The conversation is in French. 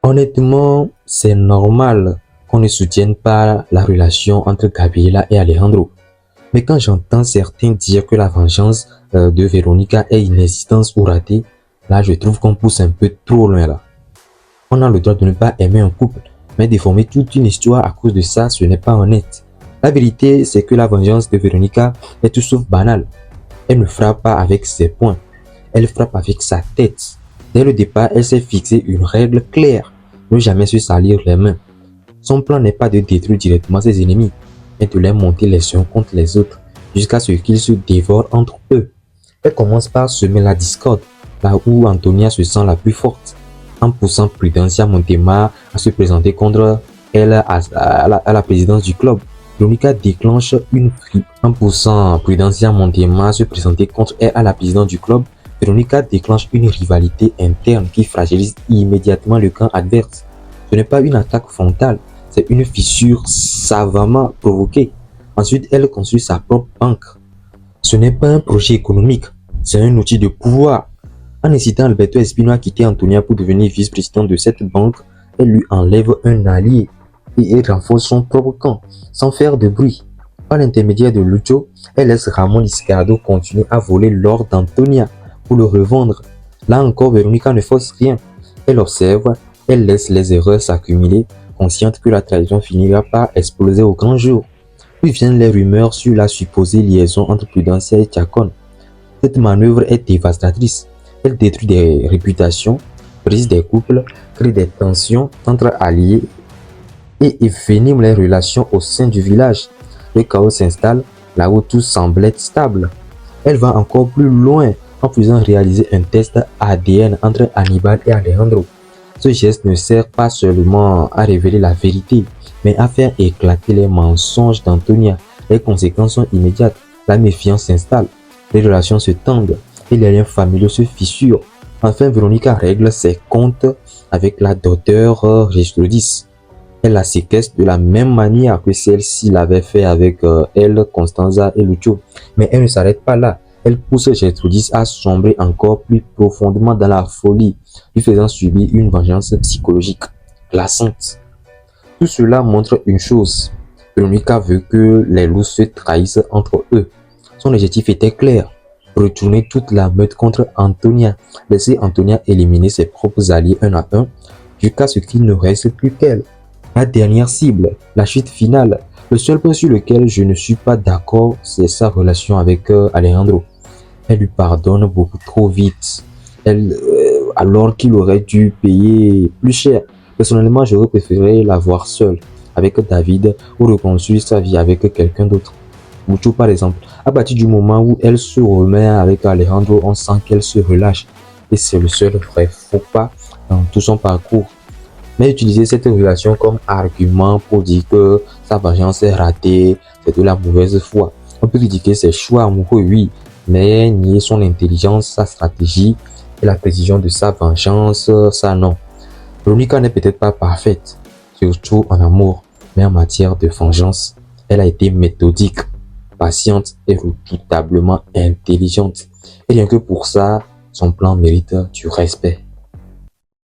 Honnêtement, c'est normal qu'on ne soutienne pas la relation entre Gabriela et Alejandro. Mais quand j'entends certains dire que la vengeance de Veronica est inexistence ou ratée, là je trouve qu'on pousse un peu trop loin là. On a le droit de ne pas aimer un couple, mais déformer toute une histoire à cause de ça, ce n'est pas honnête. La vérité, c'est que la vengeance de Veronica est tout sauf banale. Elle ne frappe pas avec ses poings, elle frappe avec sa tête. Dès le départ, elle s'est fixé une règle claire, ne jamais se salir les mains. Son plan n'est pas de détruire directement ses ennemis, mais de les monter les uns contre les autres, jusqu'à ce qu'ils se dévorent entre eux. Elle commence par semer la discorde, là où Antonia se sent la plus forte, en poussant Prudencia Montema à se présenter contre elle à la présidence du club. Veronica déclenche une en poussant Prudencia Montema à se présenter contre elle à la présidence du club. Veronica déclenche une rivalité interne qui fragilise immédiatement le camp adverse. Ce n'est pas une attaque frontale, c'est une fissure savamment provoquée. Ensuite, elle construit sa propre banque. Ce n'est pas un projet économique, c'est un outil de pouvoir. En incitant Alberto Espino à quitter Antonia pour devenir vice-président de cette banque, elle lui enlève un allié et elle renforce son propre camp, sans faire de bruit. Par l'intermédiaire de Lucho, elle laisse Ramon Iscardo continuer à voler l'or d'Antonia pour le revendre. Là encore, Veronica ne force rien. Elle observe, elle laisse les erreurs s'accumuler, consciente que la trahison finira par exploser au grand jour. Puis viennent les rumeurs sur la supposée liaison entre Prudencia et Chacon. Cette manœuvre est dévastatrice. Elle détruit des réputations, brise des couples, crée des tensions entre alliés et envenime les relations au sein du village. Le chaos s'installe là où tout semble être stable. Elle va encore plus loin en faisant réaliser un test ADN entre Hannibal et Alejandro. Ce geste ne sert pas seulement à révéler la vérité, mais à faire éclater les mensonges d'Antonia. Les conséquences sont immédiates. La méfiance s'installe, les relations se tendent et les liens familiaux se fissurent. Enfin, Veronica règle ses comptes avec la docteure Gertrudis. Elle la séquestre de la même manière que celle-ci l'avait fait avec elle, Constanza et Lucho. Mais elle ne s'arrête pas là. Elle pousse Gertrudis à sombrer encore plus profondément dans la folie, lui faisant subir une vengeance psychologique glaçante. Tout cela montre une chose. Veronica veut que les loups se trahissent entre eux. Son objectif était clair. Retourner toute la meute contre Antonia. Laisser Antonia éliminer ses propres alliés un à un, jusqu'à ce qu'il ne reste plus qu'elle. La dernière cible, la chute finale. Le seul point sur lequel je ne suis pas d'accord, c'est sa relation avec Alejandro. Elle lui pardonne beaucoup trop vite, alors qu'il aurait dû payer plus cher. Personnellement, j'aurais préféré la voir seule, avec David, ou reconstruire sa vie avec quelqu'un d'autre. Mucho par exemple, à partir du moment où elle se remet avec Alejandro, on sent qu'elle se relâche. Et c'est le seul vrai faux pas dans tout son parcours. Mais utiliser cette relation comme argument pour dire que sa vengeance est ratée, c'est de la mauvaise foi. On peut critiquer ses choix amoureux, oui, mais nier son intelligence, sa stratégie et la précision de sa vengeance, ça non. Veronica n'est peut-être pas parfaite, surtout en amour, mais en matière de vengeance, elle a été méthodique, patiente et redoutablement intelligente. Et rien que pour ça, son plan mérite du respect.